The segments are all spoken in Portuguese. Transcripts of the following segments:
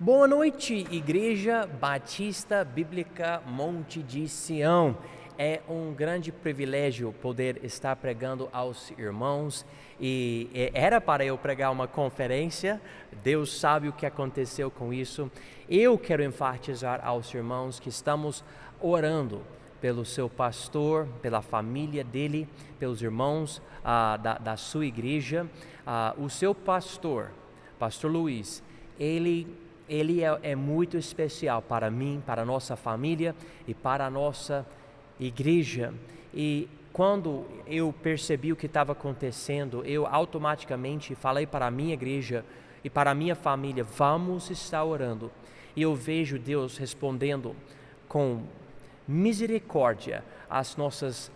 Boa noite, Igreja Batista Bíblica Monte de Sião. É um grande privilégio poder estar pregando aos irmãos e era para eu pregar uma conferência, Deus sabe o que aconteceu com isso. Eu quero enfatizar aos irmãos que estamos orando pelo seu pastor, pela família dele, pelos irmãos da sua igreja. O seu pastor, Pastor Luiz, ele é muito especial para mim, para a nossa família e para a nossa igreja. E quando eu percebi o que estava acontecendo, eu automaticamente falei para a minha igreja e para a minha família, vamos estar orando. E eu vejo Deus respondendo com misericórdia às nossas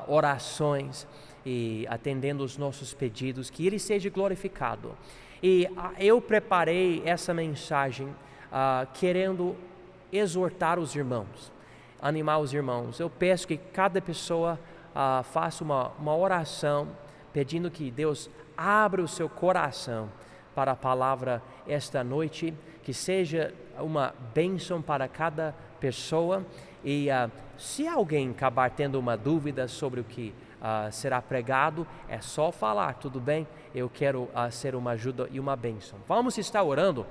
orações e atendendo os nossos pedidos, que Ele seja glorificado. E eu preparei essa mensagem querendo exortar os irmãos, animar os irmãos. Eu peço que cada pessoa faça uma oração, pedindo que Deus abra o seu coração para a palavra esta noite, que seja uma bênção para cada pessoa. E se alguém acabar tendo uma dúvida sobre o que será pregado, é só falar, tudo bem? Eu quero ser uma ajuda e uma bênção. Vamos estar orando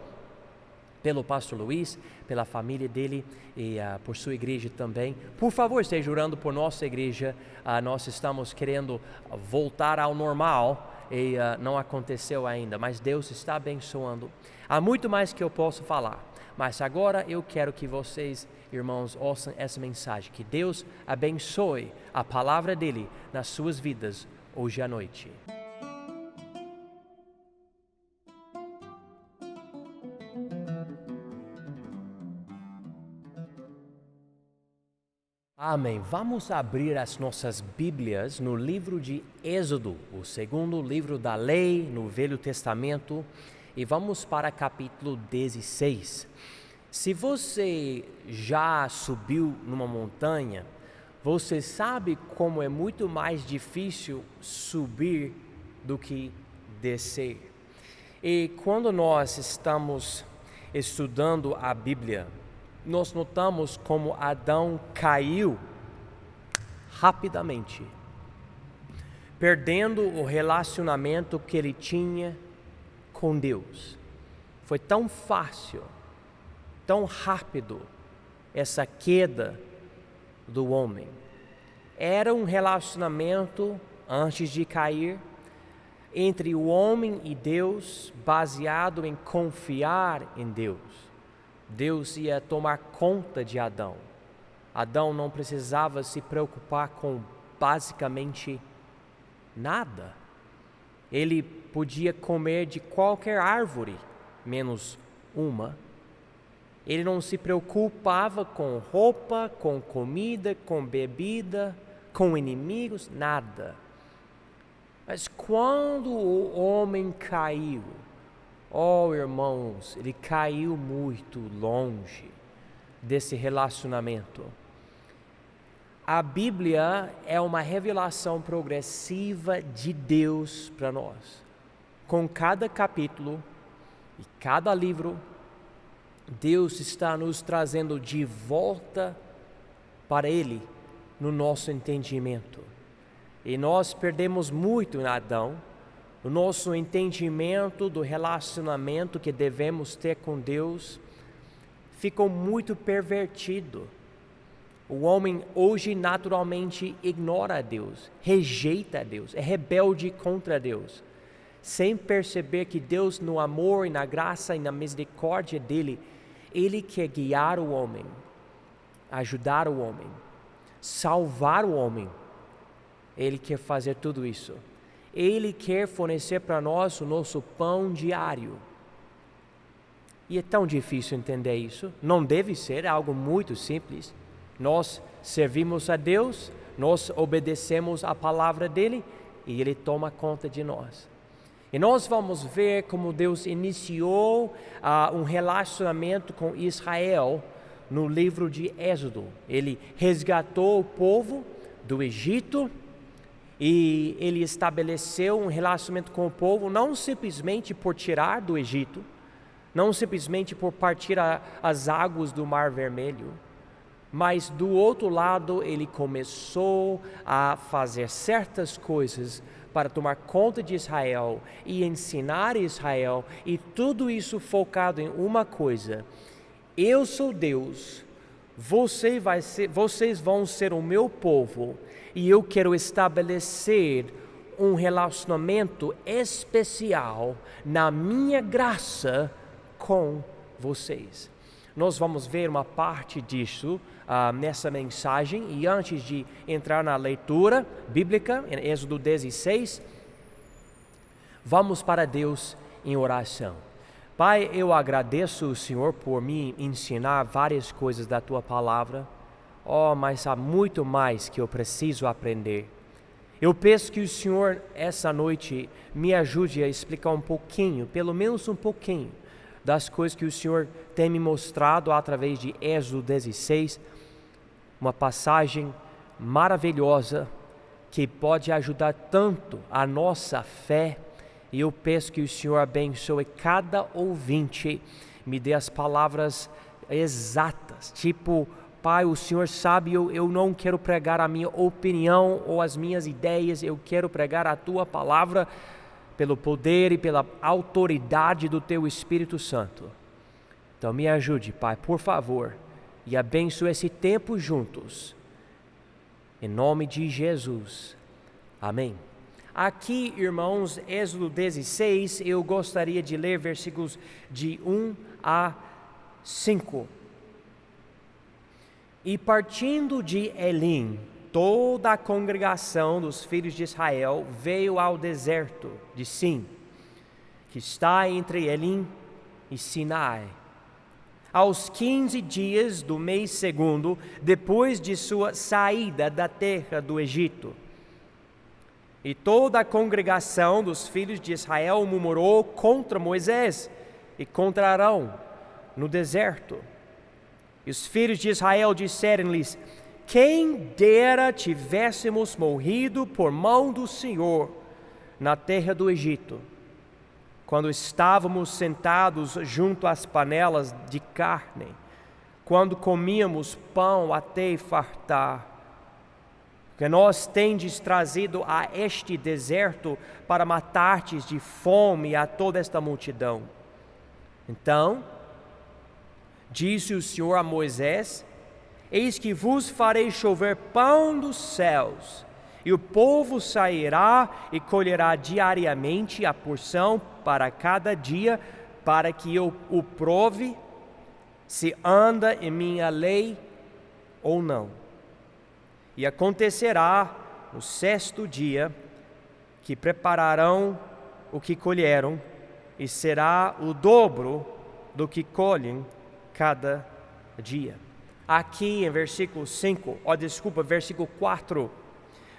pelo pastor Luiz, pela família dele e por sua igreja também. Por favor, esteja orando por nossa igreja. Nós estamos querendo voltar ao normal e não aconteceu ainda, mas Deus está abençoando. Há muito mais que eu posso falar, mas agora eu quero que vocês, irmãos, ouçam essa mensagem. Que Deus abençoe a palavra dele nas suas vidas hoje à noite. Amém. Vamos abrir as nossas Bíblias no livro de Êxodo, o segundo livro da lei no Velho Testamento, e vamos para capítulo 16. Se você já subiu numa montanha, você sabe como é muito mais difícil subir do que descer. E quando nós estamos estudando a Bíblia, nós notamos como Adão caiu rapidamente, perdendo o relacionamento que ele tinha com Deus. Foi tão fácil, tão rápido essa queda do homem. Era um relacionamento, antes de cair, entre o homem e Deus, baseado em confiar em Deus. Deus ia tomar conta de Adão. Adão não precisava se preocupar com basicamente nada. Ele podia comer de qualquer árvore, menos uma. Ele não se preocupava com roupa, com comida, com bebida, com inimigos, nada. Mas quando o homem caiu, irmãos, ele caiu muito longe desse relacionamento. A Bíblia é uma revelação progressiva de Deus para nós. Com cada capítulo e cada livro, Deus está nos trazendo de volta para Ele no nosso entendimento. E nós perdemos muito em Adão. O nosso entendimento do relacionamento que devemos ter com Deus ficou muito pervertido. O homem hoje naturalmente ignora a Deus, rejeita a Deus, é rebelde contra Deus, sem perceber que Deus, no amor e na graça e na misericórdia dele, Ele quer guiar o homem, ajudar o homem, salvar o homem. Ele quer fazer tudo isso. Ele quer fornecer para nós o nosso pão diário. E é tão difícil entender isso. Não deve ser, é algo muito simples. Nós servimos a Deus, nós obedecemos a palavra dele e Ele toma conta de nós. E nós vamos ver como Deus iniciou um relacionamento com Israel no livro de Êxodo. Ele resgatou o povo do Egito e Ele estabeleceu um relacionamento com o povo, não simplesmente por tirar do Egito, não simplesmente por partir as águas do Mar Vermelho, mas do outro lado ele começou a fazer certas coisas para tomar conta de Israel e ensinar Israel, e tudo isso focado em uma coisa: eu sou Deus, vocês vão ser o meu povo, e eu quero estabelecer um relacionamento especial na minha graça com vocês. Nós vamos ver uma parte disso nessa mensagem, e antes de entrar na leitura bíblica, em Êxodo 16, vamos para Deus em oração. Pai, eu agradeço o Senhor por me ensinar várias coisas da Tua Palavra, mas há muito mais que eu preciso aprender. Eu peço que o Senhor, essa noite, me ajude a explicar um pouquinho, pelo menos um pouquinho, das coisas que o Senhor tem me mostrado através de Êxodo 16, uma passagem maravilhosa que pode ajudar tanto a nossa fé. E eu peço que o Senhor abençoe cada ouvinte, me dê as palavras exatas, tipo, Pai, o Senhor sabe, eu não quero pregar a minha opinião ou as minhas ideias, eu quero pregar a Tua Palavra pelo poder e pela autoridade do Teu Espírito Santo. Então me ajude, Pai, por favor, e abençoe esse tempo juntos. Em nome de Jesus. Amém. Aqui, irmãos, Êxodo 16, eu gostaria de ler versículos de 1 a 5. E partindo de Elim, toda a congregação dos filhos de Israel veio ao deserto de Sim, que está entre Elim e Sinai, aos 15 dias do mês segundo, depois de sua saída da terra do Egito. E toda a congregação dos filhos de Israel murmurou contra Moisés e contra Arão no deserto. E os filhos de Israel disseram-lhes: quem dera tivéssemos morrido por mão do Senhor na terra do Egito, quando estávamos sentados junto às panelas de carne, quando comíamos pão até fartar. Que nós tendes trazido a este deserto para matar-te de fome a toda esta multidão. Então disse o Senhor a Moisés: eis que vos farei chover pão dos céus, e o povo sairá e colherá diariamente a porção para cada dia, para que eu o prove se anda em minha lei ou não. E acontecerá no sexto dia que prepararão o que colheram, e será o dobro do que colhem cada dia. Aqui em versículo 4,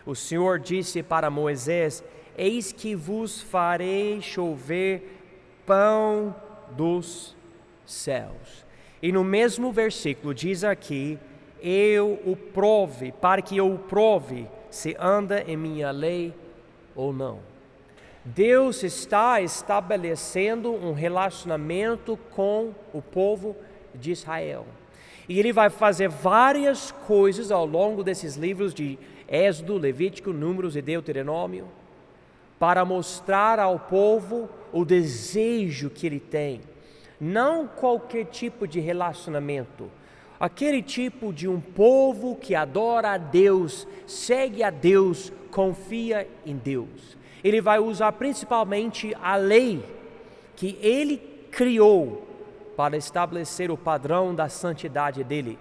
o Senhor disse para Moisés: eis que vos farei chover pão dos céus. E no mesmo versículo diz aqui: para que eu o prove se anda em minha lei ou não. Deus está estabelecendo um relacionamento com o povo de Israel. E Ele vai fazer várias coisas ao longo desses livros de Êxodo, Levítico, Números e Deuteronômio, para mostrar ao povo o desejo que Ele tem. Não qualquer tipo de relacionamento, aquele tipo de um povo que adora a Deus, segue a Deus, confia em Deus. Ele vai usar principalmente a lei que Ele criou para estabelecer o padrão da santidade dEle,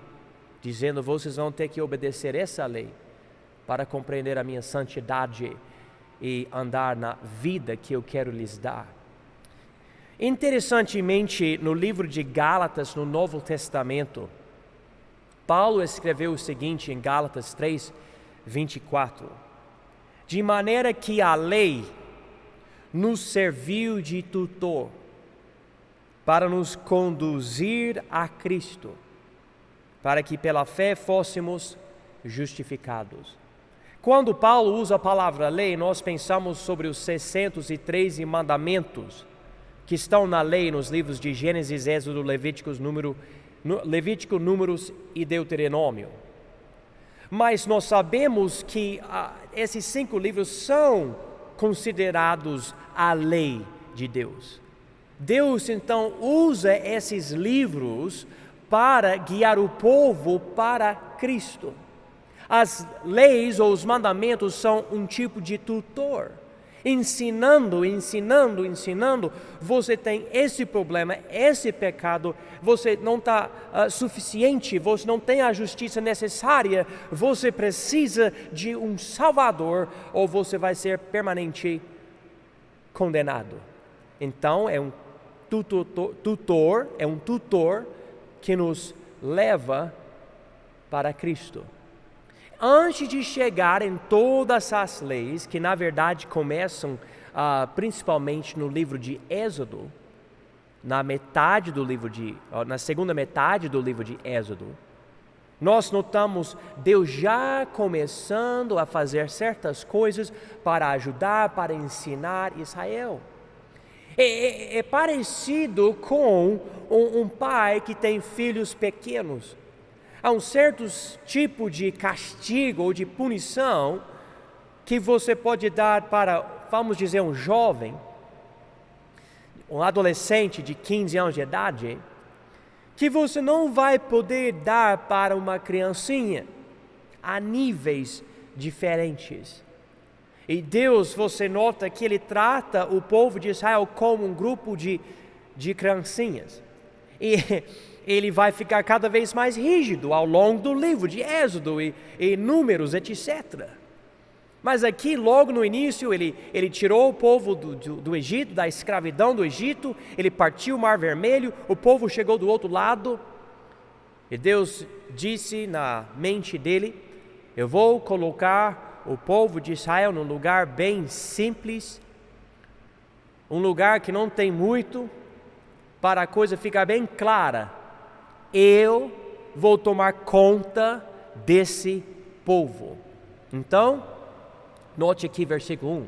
dizendo: vocês vão ter que obedecer essa lei para compreender a minha santidade e andar na vida que eu quero lhes dar. Interessantemente, no livro de Gálatas, no Novo Testamento, Paulo escreveu o seguinte em Gálatas 3:24: de maneira que a lei nos serviu de tutor para nos conduzir a Cristo, para que pela fé fôssemos justificados. Quando Paulo usa a palavra lei, nós pensamos sobre os 613 mandamentos que estão na lei, nos livros de Gênesis, Êxodo, Levítico, Números e Deuteronômio. Mas nós sabemos que esses 5 livros são considerados a lei de Deus. Deus então usa esses livros para guiar o povo para Cristo. As leis ou os mandamentos são um tipo de tutor. Ensinando, você tem esse problema, esse pecado, você não está suficiente, você não tem a justiça necessária, você precisa de um Salvador ou você vai ser permanente condenado. Então é um tutor que nos leva para Cristo. Antes de chegar em todas as leis, que na verdade começam principalmente no livro de Êxodo, na segunda metade do livro de Êxodo, nós notamos Deus já começando a fazer certas coisas para ajudar, para ensinar Israel. É parecido com um pai que tem filhos pequenos. Há um certo tipo de castigo ou de punição que você pode dar para, vamos dizer, um jovem, um adolescente de 15 anos de idade, que você não vai poder dar para uma criancinha. Há níveis diferentes. E Deus, você nota que Ele trata o povo de Israel como um grupo de criancinhas. E ele vai ficar cada vez mais rígido ao longo do livro de Êxodo e Números, etc. Mas aqui, logo no início, ele tirou o povo do Egito, da escravidão do Egito, ele partiu o Mar Vermelho, o povo chegou do outro lado, e Deus disse na mente dele: eu vou colocar o povo de Israel num lugar bem simples, um lugar que não tem muito, para a coisa ficar bem clara. Eu vou tomar conta desse povo. Então, note aqui versículo 1.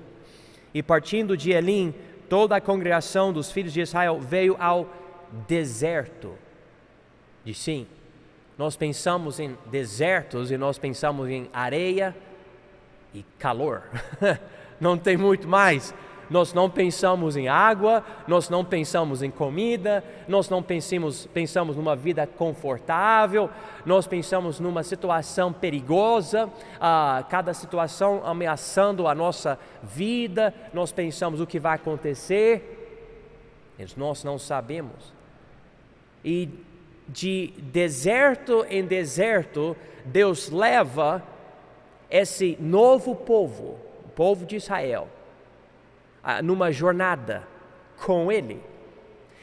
E partindo de Elim, toda a congregação dos filhos de Israel veio ao deserto de Sim. Nós pensamos em desertos e nós pensamos em areia e calor. Não tem muito mais. Nós não pensamos em água, nós não pensamos em comida, nós não pensamos numa vida confortável, nós pensamos numa situação perigosa, cada situação ameaçando a nossa vida, nós pensamos o que vai acontecer, mas nós não sabemos. E de deserto em deserto, Deus leva esse novo povo, o povo de Israel, numa jornada com Ele.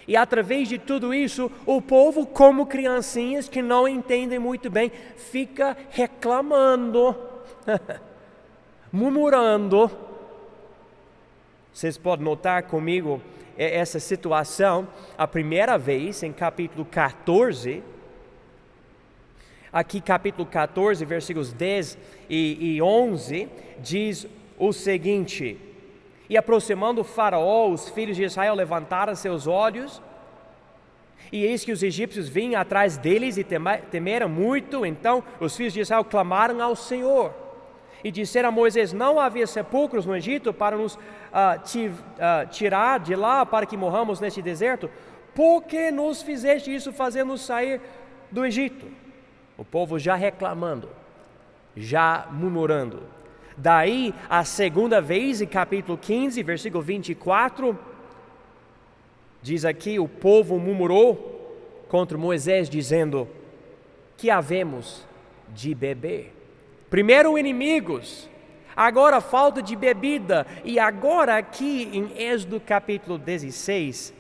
E através de tudo isso, o povo, como criancinhas que não entendem muito bem, fica reclamando, murmurando. Vocês podem notar comigo essa situação, a primeira vez em capítulo 14, aqui capítulo 14, versículos 10 e 11, diz o seguinte: e aproximando o faraó, os filhos de Israel levantaram seus olhos, e eis que os egípcios vinham atrás deles e temeram muito. Então os filhos de Israel clamaram ao Senhor, e disseram a Moisés: não havia sepulcros no Egito para nos tirar de lá, para que morramos neste deserto? Por que nos fizeste isso, fazendo-nos sair do Egito? O povo já reclamando, já murmurando. Daí, a segunda vez, em capítulo 15, versículo 24, diz aqui: o povo murmurou contra Moisés, dizendo: que havemos de beber? Primeiro inimigos, agora falta de bebida. E agora aqui em Êxodo capítulo 16,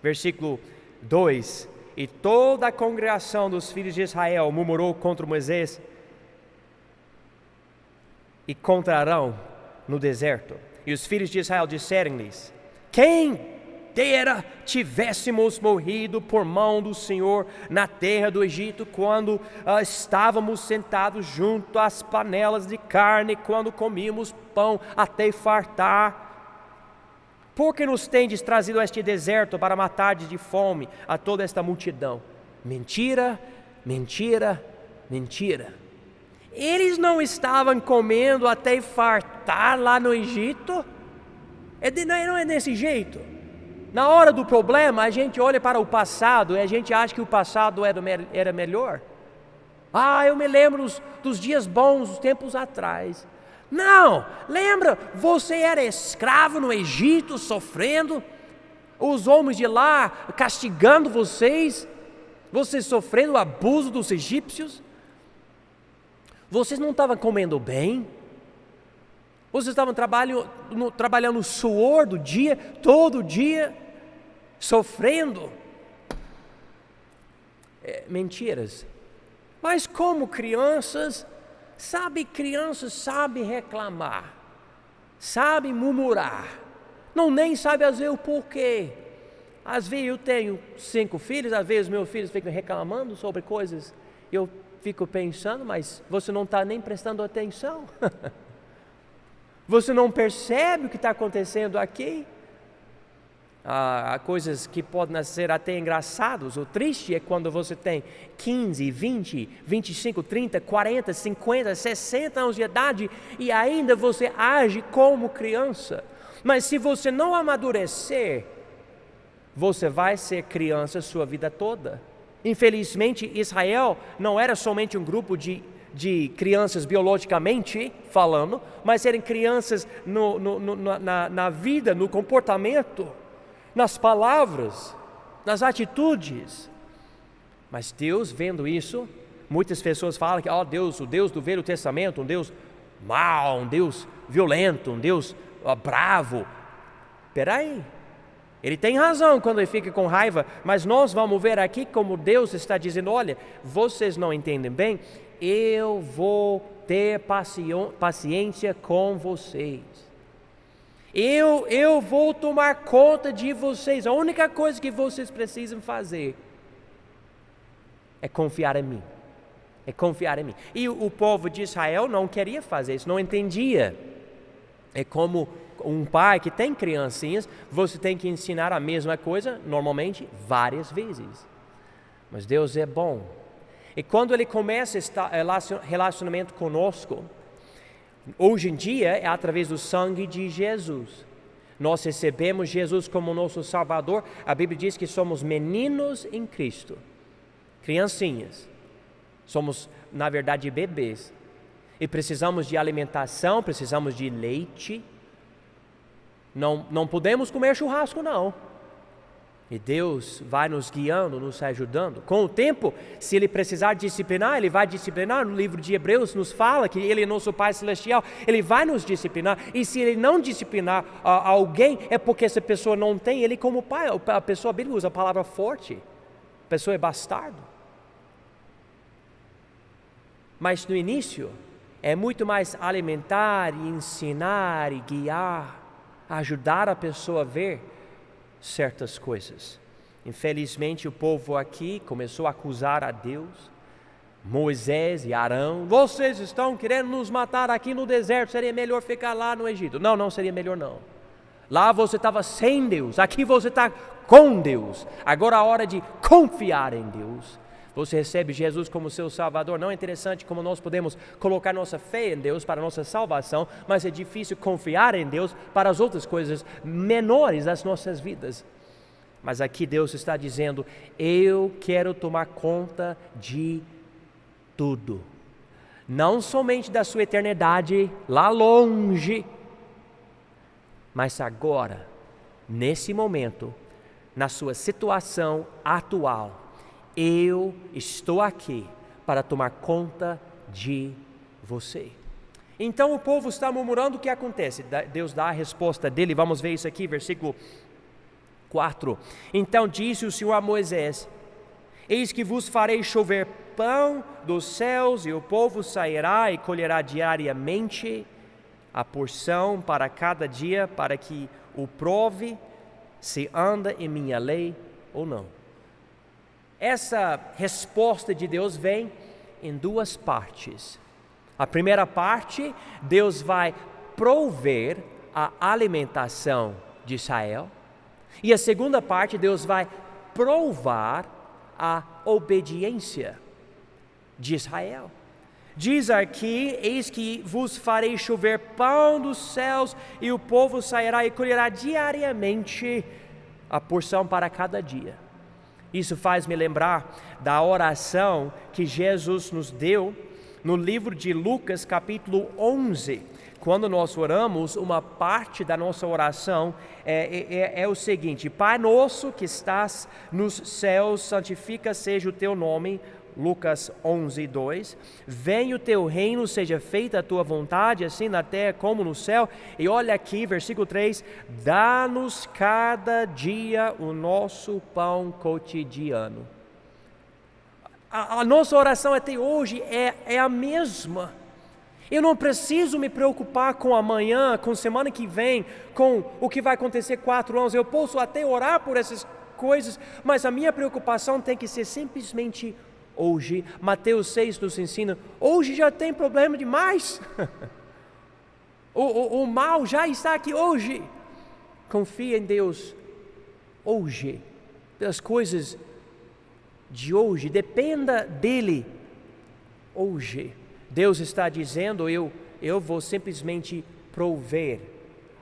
versículo 2, e toda a congregação dos filhos de Israel murmurou contra Moisés e contra Arão no deserto. E os filhos de Israel disseram-lhes: quem dera tivéssemos morrido por mão do Senhor na terra do Egito, quando estávamos sentados junto às panelas de carne, quando comíamos pão até fartar. Por que nos tendes trazido a este deserto para matar de fome a toda esta multidão? Mentira, mentira, mentira. Eles não estavam comendo até fartar lá no Egito? Não é desse jeito. Na hora do problema, a gente olha para o passado e a gente acha que o passado era melhor. Eu me lembro dos dias bons, dos tempos atrás. Não, lembra, você era escravo no Egito, sofrendo, os homens de lá castigando vocês sofrendo o abuso dos egípcios. Vocês não estavam comendo bem, vocês estavam trabalhando no suor do dia, todo dia, sofrendo. Mentiras. Mas como crianças sabem reclamar, sabem murmurar, nem sabem às vezes o porquê. Às vezes eu tenho 5 filhos, às vezes meus filhos ficam reclamando sobre coisas, eu fico pensando, mas você não está nem prestando atenção. Você não percebe o que está acontecendo aqui? Há coisas que podem ser até engraçadas. O triste é quando você tem 15, 20, 25, 30, 40, 50, 60 anos de idade e ainda você age como criança. Mas se você não amadurecer, você vai ser criança a sua vida toda. Infelizmente, Israel não era somente um grupo de crianças biologicamente falando, mas eram crianças na vida, no comportamento, nas palavras, nas atitudes. Mas Deus, vendo isso, muitas pessoas falam que Deus, o Deus do Velho Testamento, um Deus mau, um Deus violento, um Deus bravo. Peraí, ele tem razão quando ele fica com raiva, mas nós vamos ver aqui como Deus está dizendo: olha, vocês não entendem bem, eu vou ter paciência com vocês. Eu vou tomar conta de vocês. A única coisa que vocês precisam fazer é confiar em mim. É confiar em mim. E o povo de Israel não queria fazer isso, não entendia. É como um pai que tem criancinhas, você tem que ensinar a mesma coisa, normalmente, várias vezes. Mas Deus é bom. E quando Ele começa esse relacionamento conosco, hoje em dia é através do sangue de Jesus. Nós recebemos Jesus como nosso Salvador. A Bíblia diz que somos meninos em Cristo, criancinhas. Somos, na verdade, bebês. E precisamos de alimentação, precisamos de leite. Não podemos comer churrasco, não. E Deus vai nos guiando, nos ajudando. Com o tempo, se Ele precisar disciplinar, Ele vai disciplinar. No livro de Hebreus nos fala que Ele é nosso Pai Celestial. Ele vai nos disciplinar. E se Ele não disciplinar alguém, é porque essa pessoa não tem Ele como pai. A pessoa, a Bíblia usa a palavra forte. A pessoa é bastardo. Mas no início, é muito mais alimentar, e ensinar e guiar, ajudar a pessoa a ver certas coisas. Infelizmente, o povo aqui começou a acusar a Deus. Moisés e Arão: vocês estão querendo nos matar aqui no deserto, seria melhor ficar lá no Egito. Não seria melhor não. Lá você estava sem Deus, aqui você está com Deus. Agora é a hora de confiar em Deus. Você recebe Jesus como seu Salvador. Não é interessante como nós podemos colocar nossa fé em Deus para a nossa salvação, mas é difícil confiar em Deus para as outras coisas menores das nossas vidas. Mas aqui Deus está dizendo: eu quero tomar conta de tudo. Não somente da sua eternidade lá longe, mas agora, nesse momento, na sua situação atual. Eu estou aqui para tomar conta de você. Então o povo está murmurando. O que acontece? Deus dá a resposta dele. Vamos ver isso aqui, versículo 4. Então disse o Senhor a Moisés: eis que vos farei chover pão dos céus, e o povo sairá e colherá diariamente a porção para cada dia, para que o prove se anda em minha lei ou não. Essa resposta de Deus vem em duas partes. A primeira parte, Deus vai prover a alimentação de Israel. E a segunda parte, Deus vai provar a obediência de Israel. Diz aqui: eis que vos farei chover pão dos céus, e o povo sairá e colherá diariamente a porção para cada dia. Isso faz me lembrar da oração que Jesus nos deu no livro de Lucas, capítulo 11. Quando nós oramos, uma parte da nossa oração é o seguinte: Pai nosso que estás nos céus, santifica seja o teu nome. Lucas 11, 2. Venha o teu reino, seja feita a tua vontade, assim na terra como no céu. E olha aqui, versículo 3: dá-nos cada dia o nosso pão cotidiano. A nossa oração até hoje é a mesma. Eu não preciso me preocupar com amanhã, com semana que vem, com o que vai acontecer 4 anos. Eu posso até orar por essas coisas, mas a minha preocupação tem que ser simplesmente hoje. Mateus 6 nos ensina: hoje já tem problema demais. o mal já está aqui hoje. Confia em Deus hoje, pelas coisas de hoje, dependa dele hoje. Deus está dizendo: eu vou simplesmente prover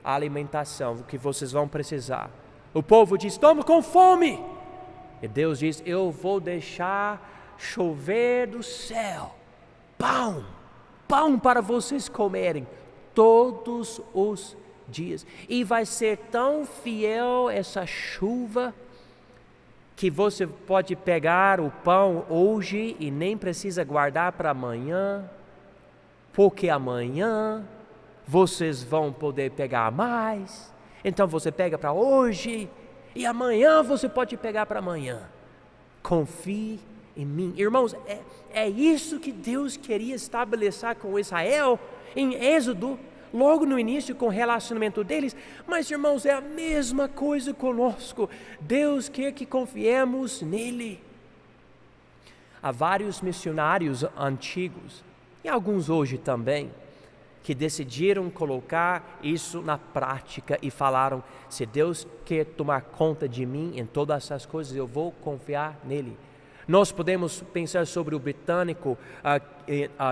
a alimentação que vocês vão precisar. O povo diz: estamos com fome. E Deus diz: eu vou deixar chover do céu pão para vocês comerem todos os dias. E vai ser tão fiel essa chuva que você pode pegar o pão hoje e nem precisa guardar para amanhã, porque amanhã vocês vão poder pegar mais. Então você pega para hoje e amanhã você pode pegar para amanhã. Confie em mim. Irmãos, é isso que Deus queria estabelecer com Israel em Êxodo, logo no início, com o relacionamento deles. Mas, irmãos, é a mesma coisa conosco. Deus quer que confiemos nele. Há vários missionários antigos, e alguns hoje também, que decidiram colocar isso na prática e falaram: se Deus quer tomar conta de mim em todas essas coisas, eu vou confiar nele. Nós podemos pensar sobre o britânico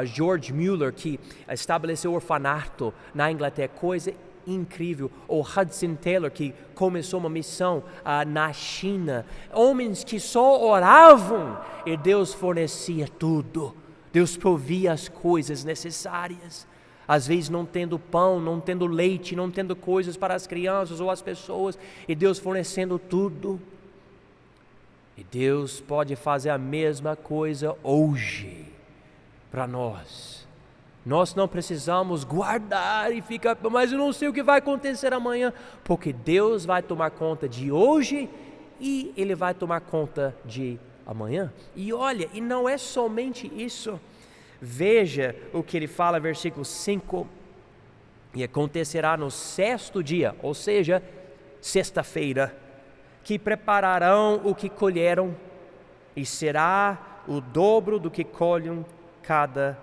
George Mueller, que estabeleceu o orfanato na Inglaterra, coisa incrível. Ou Hudson Taylor, que começou uma missão na China. Homens que só oravam e Deus fornecia tudo. Deus provia as coisas necessárias. Às vezes não tendo pão, não tendo leite, não tendo coisas para as crianças ou as pessoas, e Deus fornecendo tudo. E Deus pode fazer a mesma coisa hoje para nós. Nós não precisamos guardar e ficar: mas eu não sei o que vai acontecer amanhã, porque Deus vai tomar conta de hoje e Ele vai tomar conta de amanhã. E olha, e não é somente isso. Veja o que ele fala, versículo 5: e acontecerá no 6º dia, ou seja, sexta-feira, que prepararão o que colheram, e será o dobro do que colhem cada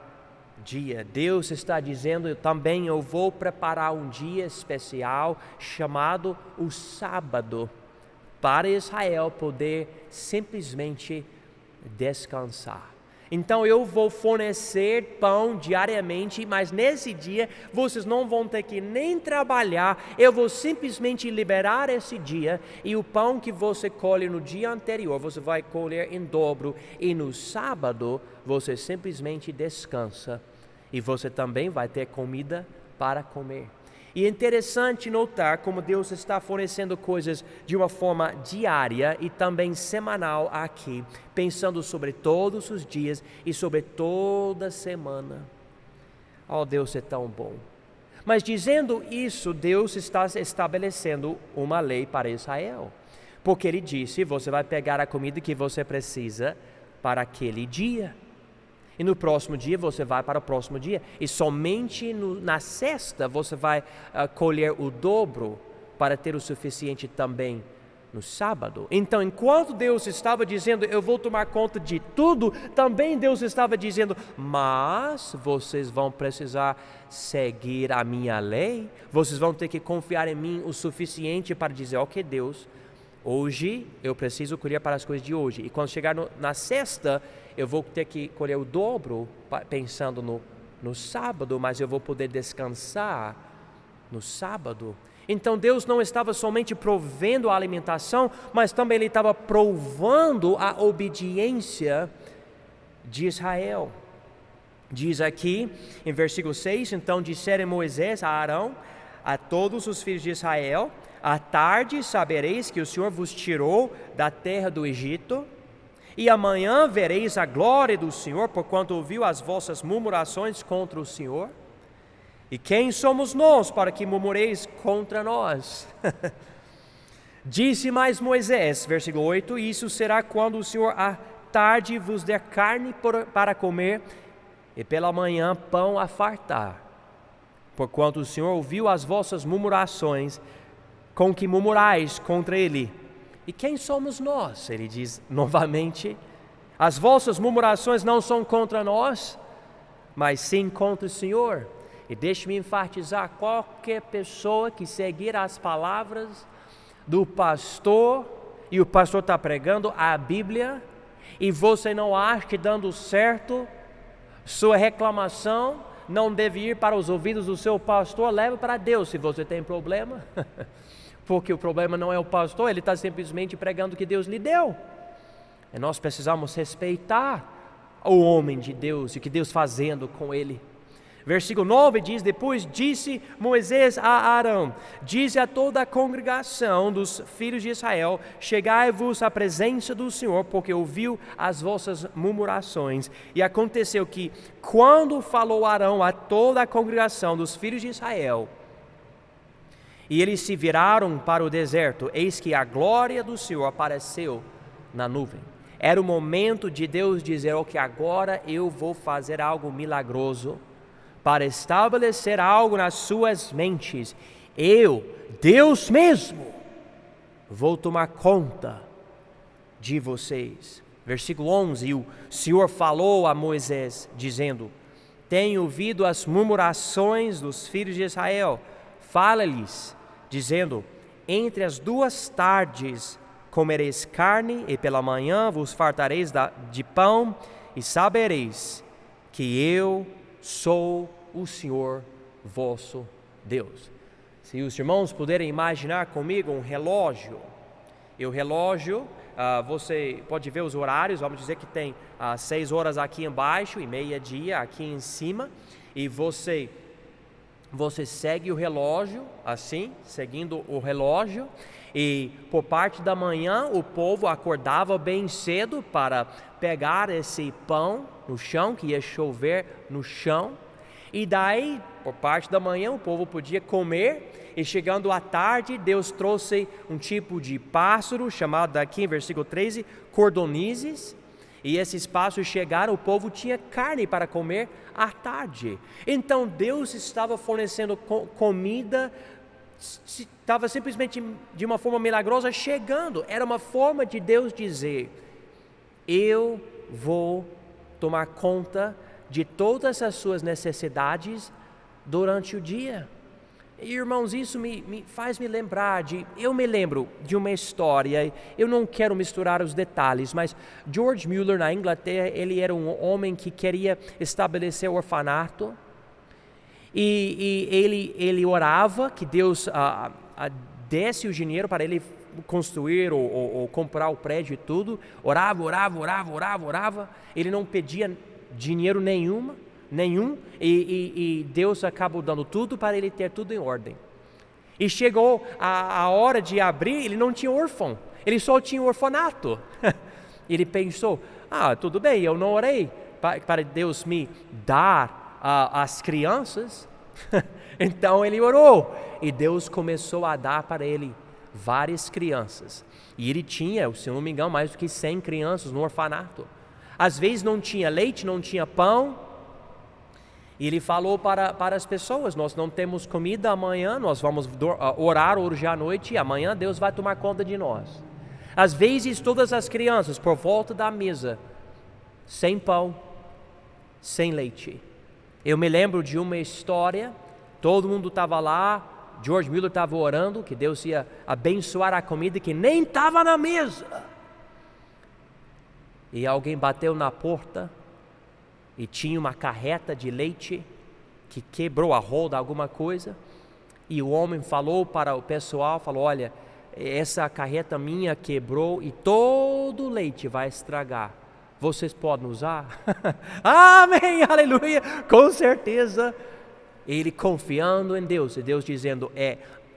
dia. Deus está dizendo: eu vou preparar um dia especial chamado o sábado, para Israel poder simplesmente descansar. Então eu vou fornecer pão diariamente, mas nesse dia vocês não vão ter que nem trabalhar. Eu vou simplesmente liberar esse dia, e o pão que você colhe no dia anterior, você vai colher em dobro, e no sábado você simplesmente descansa, e você também vai ter comida para comer. E é interessante notar como Deus está fornecendo coisas de uma forma diária e também semanal aqui, pensando sobre todos os dias e sobre toda semana. Oh, Deus é tão bom. Mas dizendo isso, Deus está estabelecendo uma lei para Israel, porque Ele disse: você vai pegar a comida que você precisa para aquele dia. E no próximo dia você vai para o próximo dia. E somente na sexta você vai colher o dobro para ter o suficiente também no sábado. Então, enquanto Deus estava dizendo, eu vou tomar conta de tudo, também Deus estava dizendo, mas vocês vão precisar seguir a minha lei, vocês vão ter que confiar em mim o suficiente para dizer, ok, Deus, hoje eu preciso colher para as coisas de hoje, e quando chegar na sexta, eu vou ter que colher o dobro, pensando no sábado, mas eu vou poder descansar no sábado. Então Deus não estava somente provendo a alimentação, mas também Ele estava provando a obediência de Israel. Diz aqui em versículo 6, então disseram Moisés a Arão, a todos os filhos de Israel, à tarde sabereis que o Senhor vos tirou da terra do Egito, e amanhã vereis a glória do Senhor, porquanto ouviu as vossas murmurações contra o Senhor. E quem somos nós para que murmureis contra nós? Disse mais Moisés, versículo 8, isso será quando o Senhor à tarde vos der carne para comer, e pela manhã pão a fartar. Porquanto o Senhor ouviu as vossas murmurações, com que murmurais contra Ele. E quem somos nós? Ele diz novamente, as vossas murmurações não são contra nós, mas sim contra o Senhor. E deixe-me enfatizar, qualquer pessoa que seguir as palavras do pastor, e o pastor está pregando a Bíblia, e você não acha que dando certo, sua reclamação não deve ir para os ouvidos do seu pastor, leve para Deus se você tem problema, porque o problema não é o pastor, ele está simplesmente pregando o que Deus lhe deu. E nós precisamos respeitar o homem de Deus e o que Deus fazendo com ele. Versículo 9 diz, depois disse Moisés a Arão, dize a toda a congregação dos filhos de Israel, chegai-vos à presença do Senhor, porque ouviu as vossas murmurações. E aconteceu que, quando falou Arão a toda a congregação dos filhos de Israel, e eles se viraram para o deserto, eis que a glória do Senhor apareceu na nuvem. Era o momento de Deus dizer, ok, agora eu vou fazer algo milagroso, para estabelecer algo nas suas mentes. Eu, Deus mesmo, vou tomar conta de vocês. Versículo 11, o Senhor falou a Moisés, dizendo, tenho ouvido as murmurações dos filhos de Israel, fala-lhes, dizendo, entre as duas tardes comereis carne, e pela manhã vos fartareis de pão, e sabereis que eu sou o Senhor vosso Deus. Se os irmãos puderem imaginar comigo um relógio, e o relógio, você pode ver os horários, vamos dizer que tem 6 horas aqui embaixo e meia-dia aqui em cima, e você segue o relógio, assim, seguindo o relógio, e por parte da manhã o povo acordava bem cedo para pegar esse pão no chão, que ia chover no chão, e daí, por parte da manhã, o povo podia comer, e chegando à tarde, Deus trouxe um tipo de pássaro, chamado aqui em versículo 13, cordonizes, e esses pássaros chegaram, o povo tinha carne para comer à tarde. Então Deus estava fornecendo comida, estava simplesmente de uma forma milagrosa chegando. Era uma forma de Deus dizer, eu vou tomar conta de todas as suas necessidades durante o dia. E, irmãos, isso me faz me lembrar eu me lembro de uma história, eu não quero misturar os detalhes, mas George Mueller na Inglaterra, ele era um homem que queria estabelecer o orfanato, e ele orava que Deus desse o dinheiro para ele construir ou comprar o prédio e tudo, orava, ele não pedia dinheiro nenhum, e Deus acabou dando tudo para ele ter tudo em ordem. E chegou a hora de abrir, ele não tinha órfão, ele só tinha orfanato. Ele pensou, tudo bem, eu não orei para Deus me dar as crianças, então ele orou, e Deus começou a dar para ele várias crianças, e ele tinha, se eu não me engano, mais do que 100 crianças no orfanato. Às vezes não tinha leite, não tinha pão, E ele falou para as pessoas, nós não temos comida amanhã, nós vamos orar hoje à noite e amanhã Deus vai tomar conta de nós. Às vezes todas as crianças por volta da mesa, sem pão, sem leite. Eu me lembro de uma história, todo mundo estava lá, George Mueller estava orando que Deus ia abençoar a comida que nem estava na mesa. E alguém bateu na porta e tinha uma carreta de leite que quebrou a roda, alguma coisa. E o homem falou para o pessoal, falou, olha, essa carreta minha quebrou e todo o leite vai estragar. Vocês podem usar? Amém, aleluia, com certeza. Ele confiando em Deus, e Deus dizendo,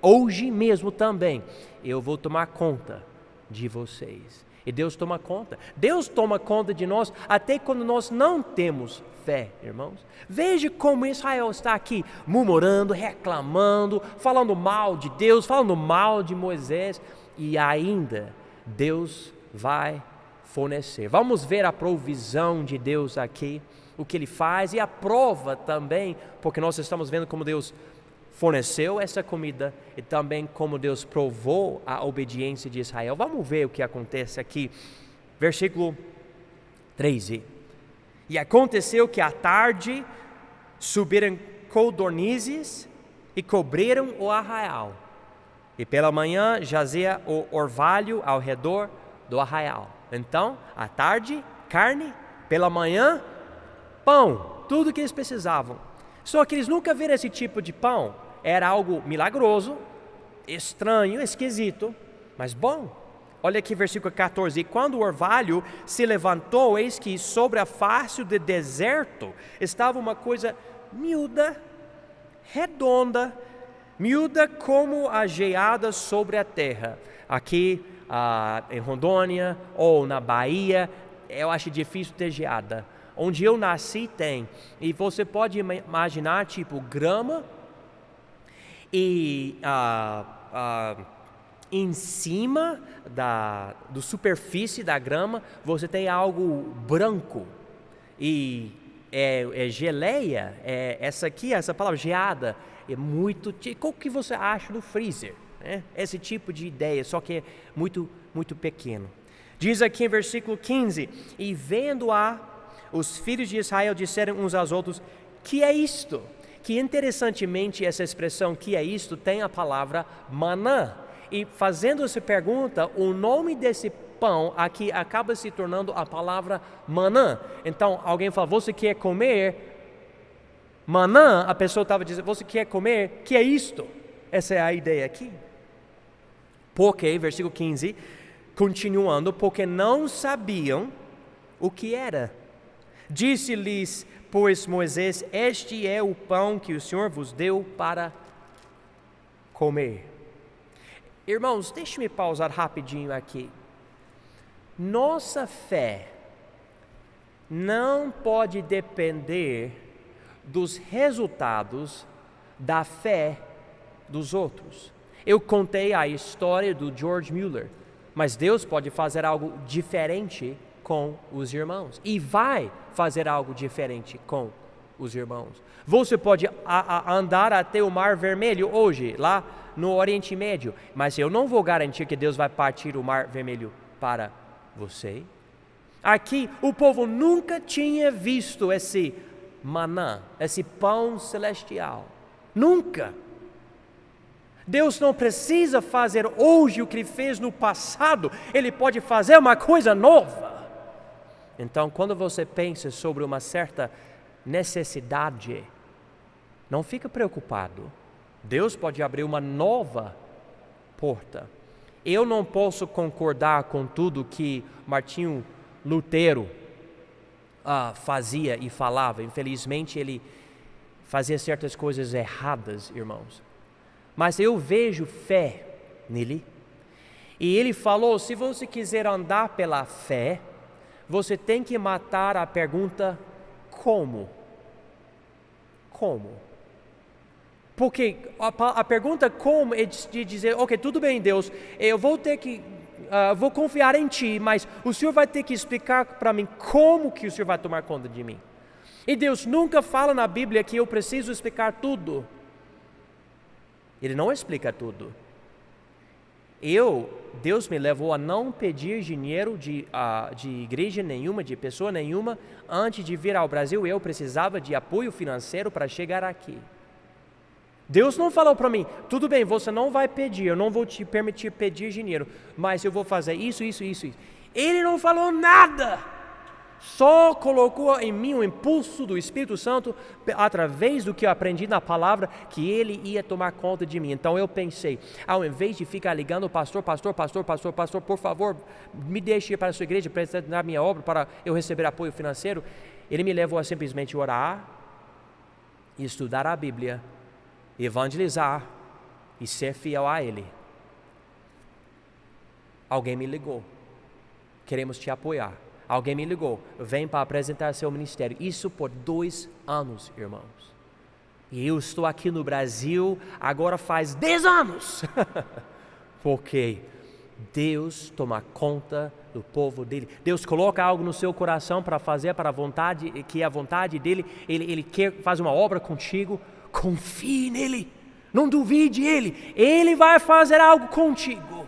hoje mesmo também, eu vou tomar conta de vocês. E Deus toma conta. Deus toma conta de nós até quando nós não temos fé, irmãos. Veja como Israel está aqui, murmurando, reclamando, falando mal de Deus, falando mal de Moisés. E ainda Deus vai fornecer. Vamos ver a provisão de Deus aqui, o que Ele faz e a prova também, porque nós estamos vendo como Deus forneceu essa comida e também como Deus provou a obediência de Israel. Vamos ver o que acontece aqui, versículo 13. E aconteceu que à tarde subiram codornizes e cobriram o arraial, e pela manhã jazia o orvalho ao redor do arraial. Então, à tarde, carne, pela manhã, pão, tudo o que eles precisavam. Só que eles nunca viram esse tipo de pão. Era algo milagroso, estranho, esquisito, mas bom. Olha aqui versículo 14. E quando o orvalho se levantou, eis que sobre a face do deserto estava uma coisa miúda, redonda, miúda como a geada sobre a terra. Aqui em Rondônia ou na Bahia, eu acho difícil ter geada. Onde eu nasci tem. E você pode imaginar tipo grama e em cima da superfície da grama você tem algo branco e é geleia, essa palavra geada é muito, qual que você acha no freezer, né? Esse tipo de ideia, só que é muito, muito pequeno. Diz aqui em versículo 15, e vendo-a, os filhos de Israel disseram uns aos outros, que é isto? Que interessantemente essa expressão que é isto tem a palavra manã. E fazendo essa pergunta, o nome desse pão aqui acaba se tornando a palavra manã. Então alguém fala, você quer comer manã? A pessoa estava dizendo, você quer comer? Que é isto? Essa é a ideia aqui. Porque, versículo 15, continuando, porque não sabiam o que era. Disse-lhes, pois, Moisés, este é o pão que o Senhor vos deu para comer. Irmãos, deixe-me pausar rapidinho aqui. Nossa fé não pode depender dos resultados da fé dos outros. Eu contei a história do George Mueller, mas Deus pode fazer algo diferente com os irmãos e vai fazer algo diferente com os irmãos. Você pode andar até o Mar Vermelho hoje, lá no Oriente Médio, mas eu não vou garantir que Deus vai partir o Mar Vermelho para você. Aqui o povo nunca tinha visto esse manã, esse pão celestial. Nunca. Deus não precisa fazer hoje o que Ele fez no passado, Ele pode fazer uma coisa nova. Então, quando você pensa sobre uma certa necessidade, não fica preocupado. Deus pode abrir uma nova porta. Eu não posso concordar com tudo que Martinho Lutero fazia e falava. Infelizmente, ele fazia certas coisas erradas, irmãos. Mas eu vejo fé nele. E ele falou, se você quiser andar pela fé, você tem que matar a pergunta como? Como? Porque a pergunta como é de dizer, ok, tudo bem, Deus, eu vou ter que, vou confiar em Ti, mas o Senhor vai ter que explicar para mim como que o Senhor vai tomar conta de mim. E Deus nunca fala na Bíblia que eu preciso explicar tudo. Ele não explica tudo. Deus me levou a não pedir dinheiro de igreja nenhuma, de pessoa nenhuma. Antes de vir ao Brasil, eu precisava de apoio financeiro para chegar aqui. Deus não falou para mim, tudo bem, você não vai pedir, eu não vou te permitir pedir dinheiro, mas eu vou fazer isso. Ele não falou nada. Só colocou em mim o impulso do Espírito Santo, através do que eu aprendi na palavra, que Ele ia tomar conta de mim. Então eu pensei, ao invés de ficar ligando, pastor, por favor, me deixe ir para a sua igreja, para apresentar minha obra, para eu receber apoio financeiro, Ele me levou a simplesmente orar, estudar a Bíblia, evangelizar e ser fiel a Ele. Alguém me ligou, queremos te apoiar. Alguém me ligou, vem para apresentar seu ministério. Isso por 2 anos, irmãos. E eu estou aqui no Brasil, agora faz 10 anos. Porque Deus toma conta do povo dele. Deus coloca algo no seu coração para fazer para a vontade, que é a vontade dele. Ele quer fazer uma obra contigo. Confie nele. Não duvide ele. Ele vai fazer algo contigo.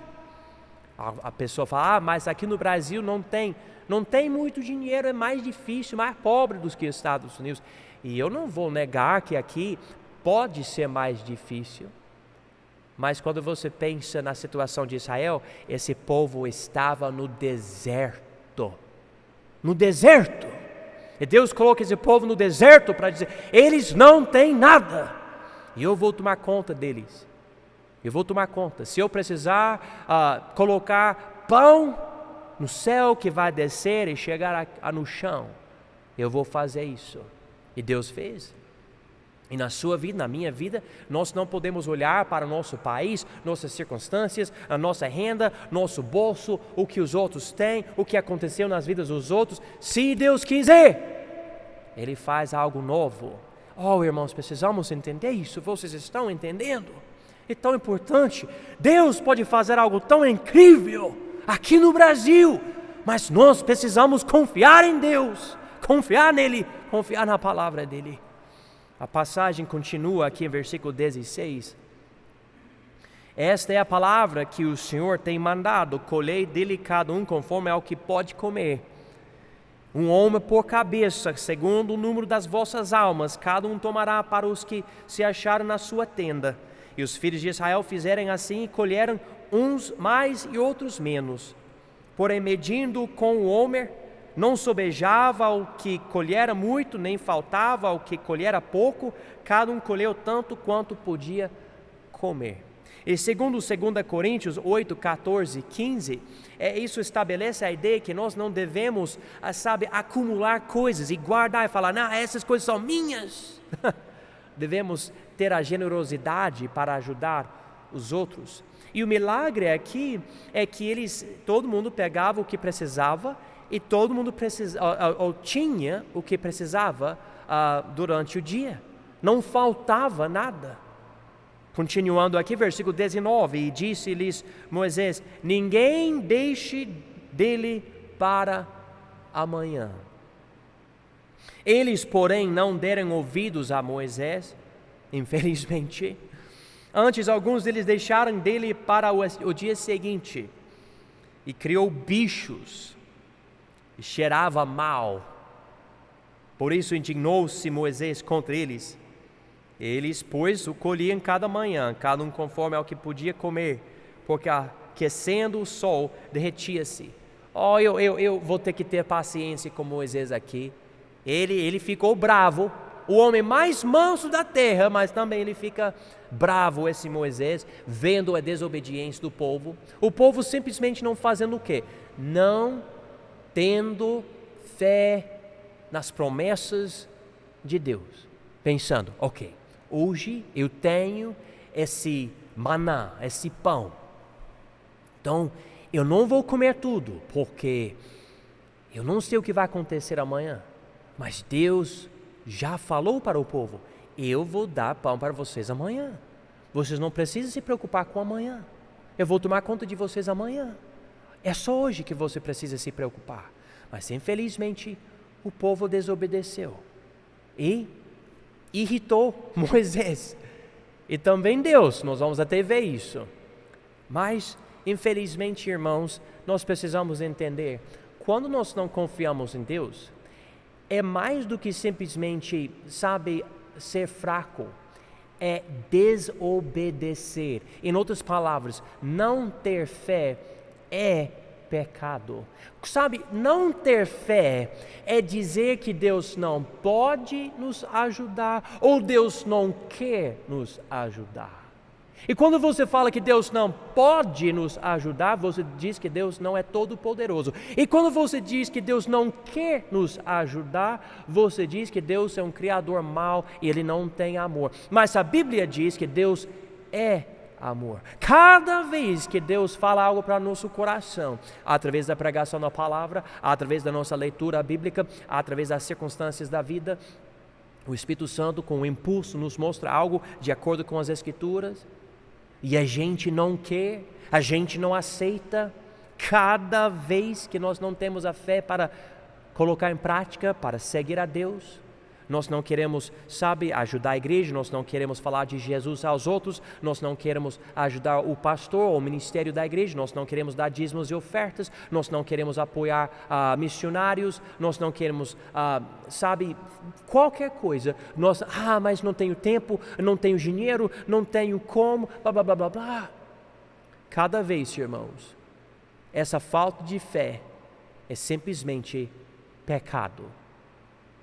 A pessoa fala, mas aqui no Brasil não tem muito dinheiro, é mais difícil, mais pobre do que os Estados Unidos. E eu não vou negar que aqui pode ser mais difícil. Mas quando você pensa na situação de Israel, esse povo estava no deserto. No deserto. E Deus coloca esse povo no deserto para dizer, eles não têm nada. E eu vou tomar conta deles. Eu vou tomar conta. Se eu precisar colocar pão no céu que vai descer e chegar no chão, eu vou fazer isso. E Deus fez. E na sua vida, na minha vida, nós não podemos olhar para o nosso país, nossas circunstâncias, a nossa renda, nosso bolso, o que os outros têm, o que aconteceu nas vidas dos outros. Se Deus quiser, Ele faz algo novo. Oh, irmãos, precisamos entender isso. Vocês estão entendendo? É tão importante. Deus pode fazer algo tão incrível aqui no Brasil, mas nós precisamos confiar em Deus, confiar nele, confiar na palavra dele. A passagem continua aqui em versículo 16. Esta é a palavra que o Senhor tem mandado, colhei dele cada um conforme ao que pode comer. Um homem por cabeça, segundo o número das vossas almas, cada um tomará para os que se acharam na sua tenda. E os filhos de Israel fizeram assim e colheram uns mais e outros menos. Porém, medindo com o homer, não sobejava ao que colhera muito, nem faltava ao que colhera pouco, cada um colheu tanto quanto podia comer. E segundo 2 Coríntios 8, 14, 15, isso estabelece a ideia que nós não devemos, acumular coisas e guardar e falar, não, essas coisas são minhas. Devemos ter a generosidade para ajudar os outros. E o milagre aqui é que todo mundo pegava o que precisava e todo mundo tinha o que precisava durante o dia. Não faltava nada. Continuando aqui, versículo 19, e disse-lhes Moisés, ninguém deixe dele para amanhã. Eles, porém, não deram ouvidos a Moisés, infelizmente. Antes, alguns deles deixaram dele para o dia seguinte, e criou bichos, e cheirava mal. Por isso indignou-se Moisés contra eles. Eles, pois, o colhiam cada manhã, cada um conforme ao que podia comer, porque aquecendo o sol, derretia-se. Eu vou ter que ter paciência com Moisés aqui. Ele ficou bravo, o homem mais manso da terra, mas também ele fica bravo, esse Moisés, vendo a desobediência do povo. O povo simplesmente não fazendo o quê? Não tendo fé nas promessas de Deus. Pensando, ok, hoje eu tenho esse maná, esse pão. Então, eu não vou comer tudo, porque eu não sei o que vai acontecer amanhã. Mas Deus já falou para o povo, eu vou dar pão para vocês amanhã. Vocês não precisam se preocupar com amanhã. Eu vou tomar conta de vocês amanhã. É só hoje que você precisa se preocupar. Mas infelizmente o povo desobedeceu. e irritou Moisés. E também Deus, nós vamos até ver isso. Mas, infelizmente, irmãos, nós precisamos entender, quando nós não confiamos em Deus, é mais do que simplesmente, ser fraco. É desobedecer. Em outras palavras, não ter fé é pecado. Não ter fé é dizer que Deus não pode nos ajudar ou Deus não quer nos ajudar. E quando você fala que Deus não pode nos ajudar, você diz que Deus não é todo-poderoso. E quando você diz que Deus não quer nos ajudar, você diz que Deus é um criador mau e Ele não tem amor. Mas a Bíblia diz que Deus é amor. Cada vez que Deus fala algo para nosso coração, através da pregação da palavra, através da nossa leitura bíblica, através das circunstâncias da vida, o Espírito Santo com o impulso nos mostra algo de acordo com as Escrituras, e a gente não quer, a gente não aceita. Cada vez que nós não temos a fé para colocar em prática, para seguir a Deus, nós não queremos, ajudar a igreja, nós não queremos falar de Jesus aos outros, nós não queremos ajudar o pastor, o ministério da igreja, nós não queremos dar dízimos e ofertas, nós não queremos apoiar missionários, nós não queremos, qualquer coisa. Mas não tenho tempo, não tenho dinheiro, não tenho como, blá, blá, blá, blá, blá. Cada vez, irmãos, essa falta de fé é simplesmente pecado.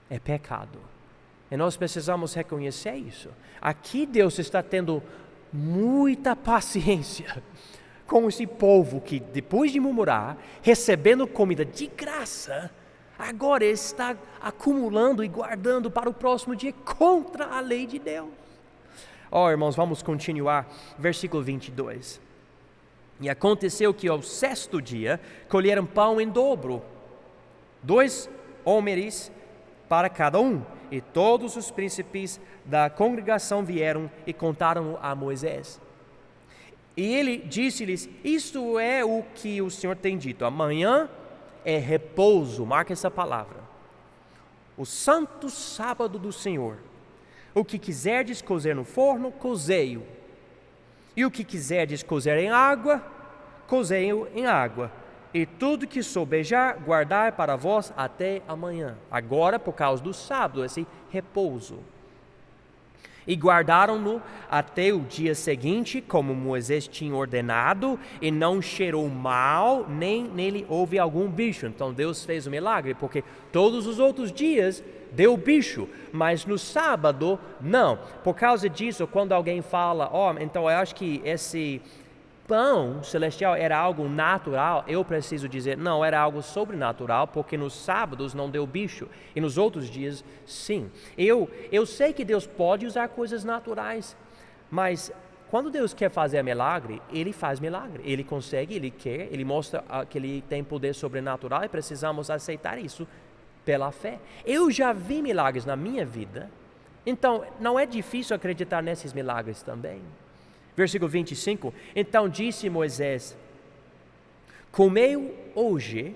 É pecado. E nós precisamos reconhecer isso. Aqui Deus está tendo muita paciência com esse povo que, depois de murmurar, recebendo comida de graça, agora está acumulando e guardando para o próximo dia contra a lei de Deus. Irmãos, vamos continuar. Versículo 22. E aconteceu que ao 6º dia colheram pão em dobro, 2 homeres para cada um. E todos os príncipes da congregação vieram e contaram a Moisés. E ele disse-lhes: isto é o que o Senhor tem dito, amanhã é repouso, marca essa palavra, o santo sábado do Senhor. O que quiserdes cozer no forno, cozei-o, e o que quiserdes cozer em água, cozei-o em água. E tudo que sobejar, guardai para vós até amanhã. Agora, por causa do sábado, esse repouso. E guardaram-no até o dia seguinte, como Moisés tinha ordenado, e não cheirou mal, nem nele houve algum bicho. Então Deus fez um milagre, porque todos os outros dias deu bicho, mas no sábado não. Por causa disso, quando alguém fala, então eu acho que esse pão celestial era algo natural, eu preciso dizer, não, era algo sobrenatural, porque nos sábados não deu bicho, e nos outros dias, sim. Eu sei que Deus pode usar coisas naturais, mas quando Deus quer fazer milagre, Ele faz milagre, Ele consegue, Ele quer, Ele mostra que Ele tem poder sobrenatural, e precisamos aceitar isso pela fé. Eu já vi milagres na minha vida, então não é difícil acreditar nesses milagres também. Versículo 25, então disse Moisés: comei hoje,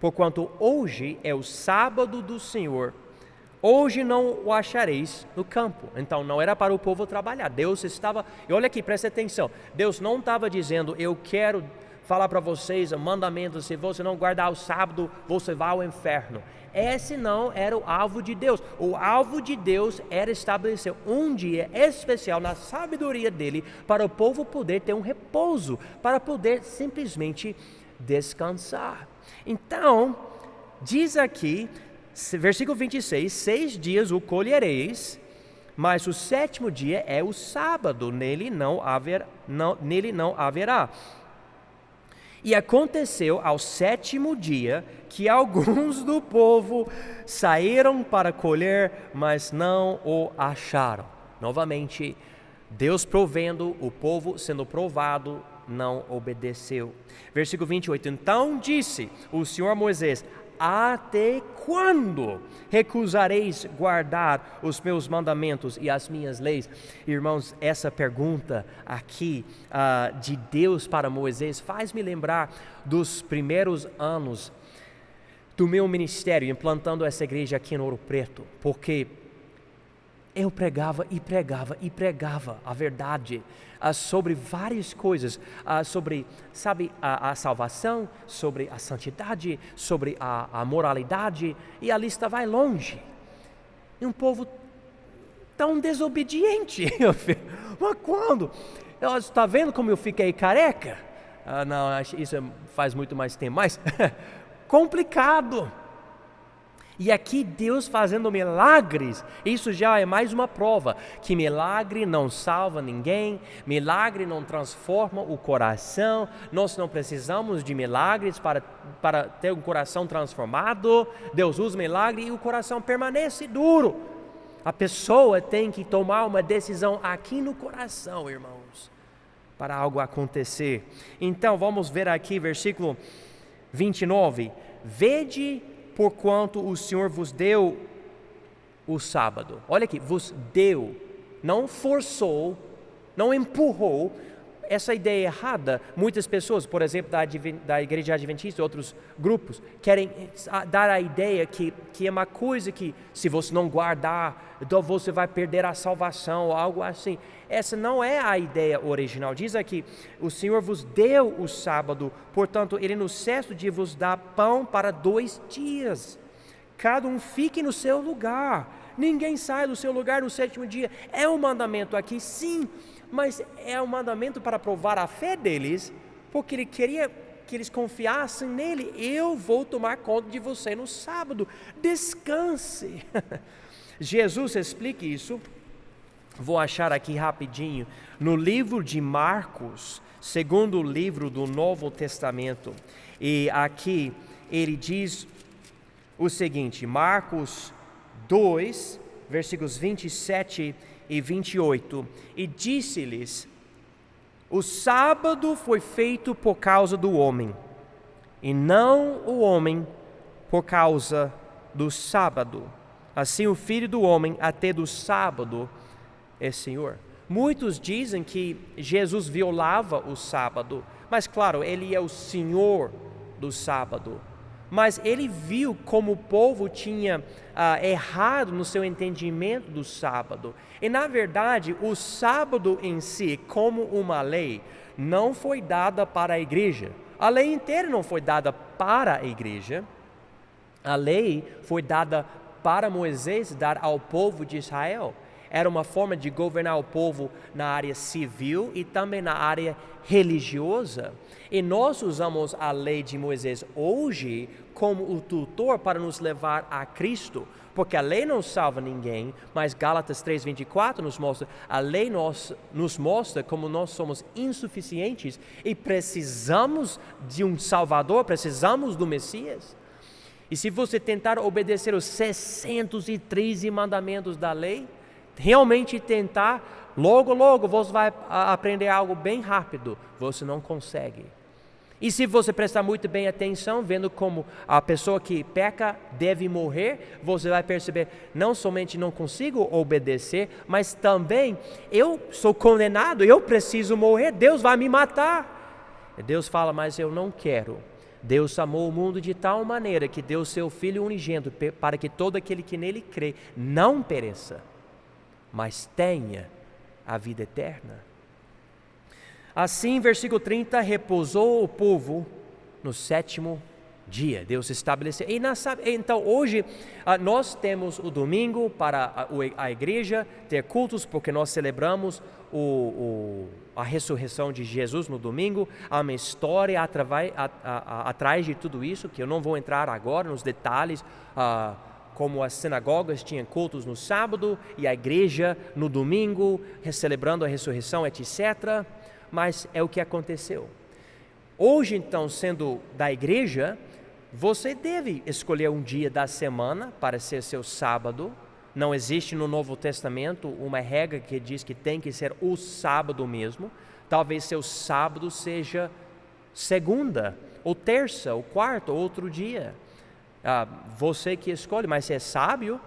porquanto hoje é o sábado do Senhor, hoje não o achareis no campo. Então não era para o povo trabalhar, Deus estava, e olha aqui, presta atenção, Deus não estava dizendo, eu quero falar para vocês o mandamento, se você não guardar o sábado, você vai ao inferno. Esse não era o alvo de Deus. O alvo de Deus era estabelecer um dia especial na sabedoria dele para o povo poder ter um repouso, para poder simplesmente descansar. Então, diz aqui, versículo 26, 6 dias o colhereis, mas o 7º dia é o sábado, nele não haverá. E aconteceu ao 7º dia que alguns do povo saíram para colher, mas não o acharam. Novamente, Deus provendo, o povo sendo provado, não obedeceu. Versículo 28, então disse o Senhor a Moisés: até quando recusareis guardar os meus mandamentos e as minhas leis? Irmãos, essa pergunta aqui de Deus para Moisés faz-me lembrar dos primeiros anos do meu ministério, implantando essa igreja aqui em Ouro Preto, porque eu pregava e pregava e pregava a verdade sobre várias coisas, sobre, sabe, a salvação, sobre a santidade, sobre a moralidade, e a lista vai longe. E um povo tão desobediente. Mas quando? Está vendo como eu fiquei careca? Não, isso faz muito mais tempo, mas complicado. E aqui Deus fazendo milagres, isso já é mais uma prova que milagre não salva ninguém, milagre não transforma o coração. Nós não precisamos de milagres para ter um coração transformado. Deus usa milagre e o coração permanece duro. A pessoa tem que tomar uma decisão aqui no coração, irmãos, para algo acontecer. Então vamos ver aqui versículo 29. Vede porquanto o Senhor vos deu o sábado. Olha aqui, vos deu, não forçou, não empurrou. Essa ideia errada, muitas pessoas, por exemplo, da Igreja Adventista e outros grupos, querem dar a ideia que é uma coisa que, se você não guardar, então você vai perder a salvação, ou algo assim. Essa não é a ideia original. Diz aqui, o Senhor vos deu o sábado, portanto, Ele no sexto dia vos dá pão para 2 dias. Cada um fique no seu lugar. Ninguém sai do seu lugar no 7º dia. É um mandamento aqui, sim, mas é um mandamento para provar a fé deles, porque Ele queria que eles confiassem nele. Eu vou tomar conta de você no sábado, descanse. Jesus explica isso, vou achar aqui rapidinho, no livro de Marcos, segundo livro do Novo Testamento, e aqui ele diz o seguinte, Marcos 2, versículos 27 e 28, e disse-lhes, o sábado foi feito por causa do homem, e não o homem por causa do sábado. Assim o Filho do homem até do sábado é Senhor. Muitos dizem que Jesus violava o sábado, mas claro, Ele é o Senhor do sábado. Mas Ele viu como o povo tinha errado no seu entendimento do sábado. E na verdade, o sábado em si, como uma lei, não foi dada para a igreja. A lei inteira não foi dada para a igreja. A lei foi dada para Moisés dar ao povo de Israel. Era uma forma de governar o povo na área civil e também na área religiosa. E nós usamos a lei de Moisés hoje como o tutor para nos levar a Cristo. Porque a lei não salva ninguém, mas Gálatas 3:24 nos mostra, a lei nos mostra como nós somos insuficientes e precisamos de um Salvador, precisamos do Messias. E se você tentar obedecer os 613 mandamentos da lei, realmente tentar, logo você vai aprender algo bem rápido, você não consegue. E se você prestar muito bem atenção, vendo como a pessoa que peca deve morrer, você vai perceber, não somente não consigo obedecer, mas também eu sou condenado, eu preciso morrer, Deus vai me matar. E Deus fala, mas eu não quero. Deus amou o mundo de tal maneira que deu seu Filho unigênito para que todo aquele que nele crê não pereça, mas tenha a vida eterna. Assim, versículo 30, repousou o povo no 7º dia. Deus estabeleceu. Então, hoje, nós temos o domingo para a igreja ter cultos, porque nós celebramos a ressurreição de Jesus no domingo. Há uma história atrás de tudo isso, que eu não vou entrar agora nos detalhes, como as sinagogas tinham cultos no sábado e a igreja no domingo, celebrando a ressurreição, etc. Mas é o que aconteceu. Hoje, então, sendo da igreja, você deve escolher um dia da semana para ser seu sábado. Não existe no Novo Testamento uma regra que diz que tem que ser o sábado mesmo. Talvez seu sábado seja segunda, ou terça, ou quarta, ou outro dia. Você que escolhe, mas é sábio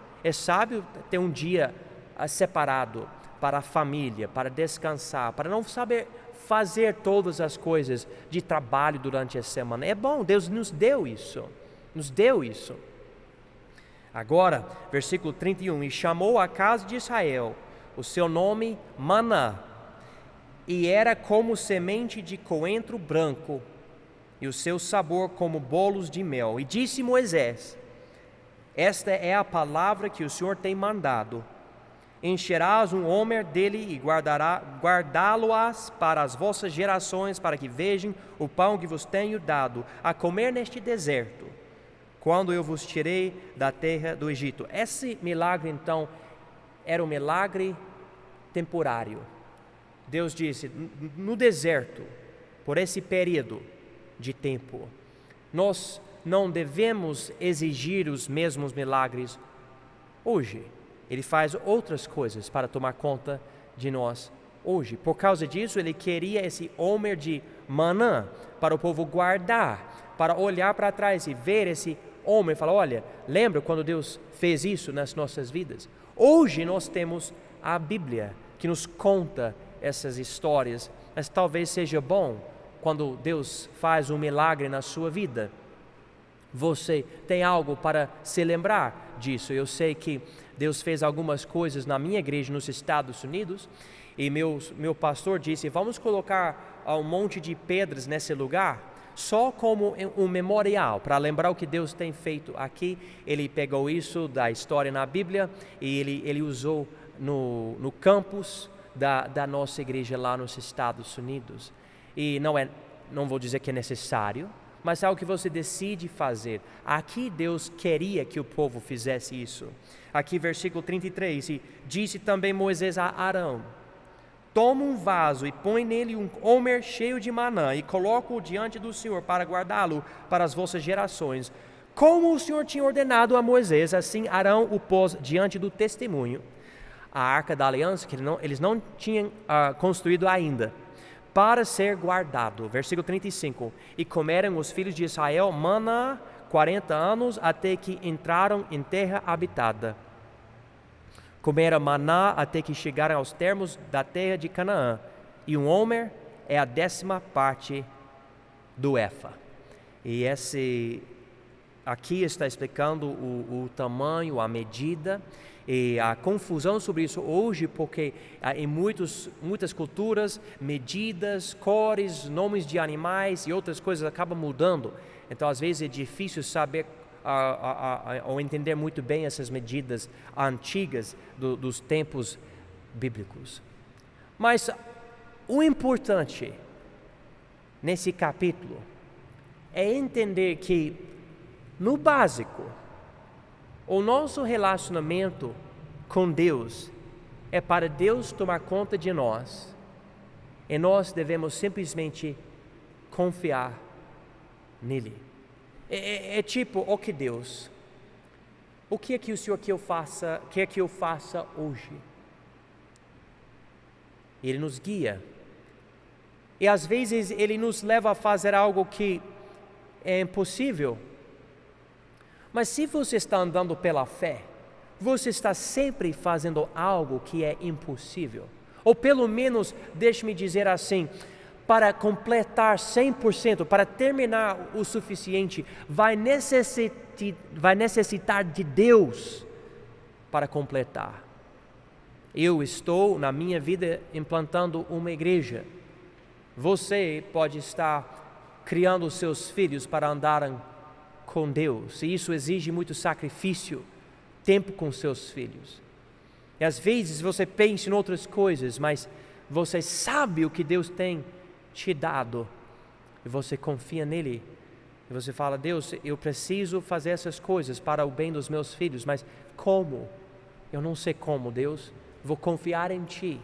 ter um dia separado para a família, para descansar, para não saber fazer todas as coisas de trabalho durante a semana. É bom, Deus nos deu isso. Agora, versículo 31, e chamou a casa de Israel o seu nome Maná, e era como semente de coentro branco, e o seu sabor como bolos de mel. E disse Moisés: esta é a palavra que o Senhor tem mandado. Encherás um homer dele e guardá-lo-ás para as vossas gerações, para que vejam o pão que vos tenho dado a comer neste deserto, quando eu vos tirei da terra do Egito. Esse milagre, então, era um milagre temporário. Deus disse, no deserto, por esse período de tempo, nós não devemos exigir os mesmos milagres hoje. Ele faz outras coisas para tomar conta de nós hoje. Por causa disso, ele queria esse homer de manã para o povo guardar, para olhar para trás e ver esse homer e falar, olha, lembra quando Deus fez isso nas nossas vidas? Hoje nós temos a Bíblia que nos conta essas histórias, mas talvez seja bom quando Deus faz um milagre na sua vida, você tem algo para se lembrar disso. Eu sei que Deus fez algumas coisas na minha igreja nos Estados Unidos e meu pastor disse, vamos colocar um monte de pedras nesse lugar só como um memorial, para lembrar o que Deus tem feito aqui. Ele pegou isso da história na Bíblia e ele usou no campus da nossa igreja lá nos Estados Unidos. E não vou dizer que é necessário, mas é algo que você decide fazer. Aqui Deus queria que o povo fizesse isso. Aqui versículo 33, e disse também Moisés a Arão, toma um vaso e põe nele um homer cheio de manã e coloca-o diante do Senhor para guardá-lo para as vossas gerações. Como o Senhor tinha ordenado a Moisés, assim Arão o pôs diante do testemunho, a arca da aliança, que eles não tinham construído ainda, para ser guardado. Versículo 35, e comeram os filhos de Israel maná 40 anos, até que entraram em terra habitada. Comeram maná até que chegaram aos termos da terra de Canaã, e um homer é a 10ª parte do efa. E aqui está explicando o tamanho, a medida, e a confusão sobre isso hoje, porque em muitas culturas, medidas, cores, nomes de animais e outras coisas acabam mudando. Então, às vezes é difícil saber ou entender muito bem essas medidas antigas dos tempos bíblicos. Mas o importante nesse capítulo é entender que, no básico, o nosso relacionamento com Deus é para Deus tomar conta de nós, e nós devemos simplesmente confiar nele. É tipo, ok Deus, o que é que o Senhor quer que eu faça hoje? Ele nos guia, e às vezes Ele nos leva a fazer algo que é impossível. Mas se você está andando pela fé, você está sempre fazendo algo que é impossível. Ou pelo menos, deixe-me dizer assim, para completar 100%, para terminar o suficiente, vai necessitar de Deus para completar. Eu estou, na minha vida, implantando uma igreja. Você pode estar criando os seus filhos para andarem com Deus, e isso exige muito sacrifício, tempo com seus filhos. E às vezes você pensa em outras coisas, mas você sabe o que Deus tem te dado, e você confia nele, e você fala, Deus, eu preciso fazer essas coisas para o bem dos meus filhos, mas como? Eu não sei como, Deus, vou confiar em Ti,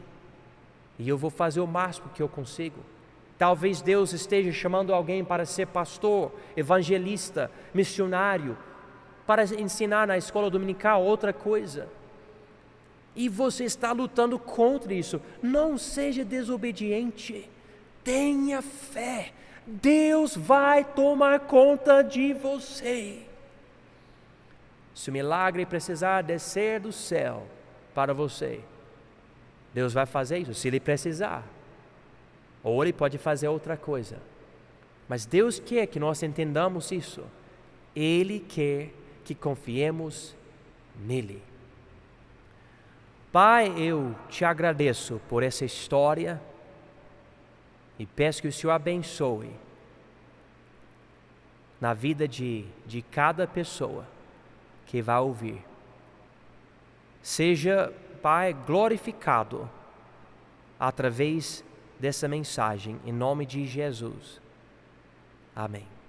e eu vou fazer o máximo que eu consigo. Talvez Deus esteja chamando alguém para ser pastor, evangelista, missionário, para ensinar na escola dominical outra coisa. E você está lutando contra isso. Não seja desobediente. Tenha fé. Deus vai tomar conta de você. Se o milagre precisar descer do céu para você, Deus vai fazer isso, se Ele precisar. Ou Ele pode fazer outra coisa. Mas Deus quer que nós entendamos isso. Ele quer que confiemos nele. Pai, eu te agradeço por essa história e peço que o Senhor abençoe na vida de cada pessoa que vai ouvir. Seja, Pai, glorificado através dessa mensagem, em nome de Jesus. Amém.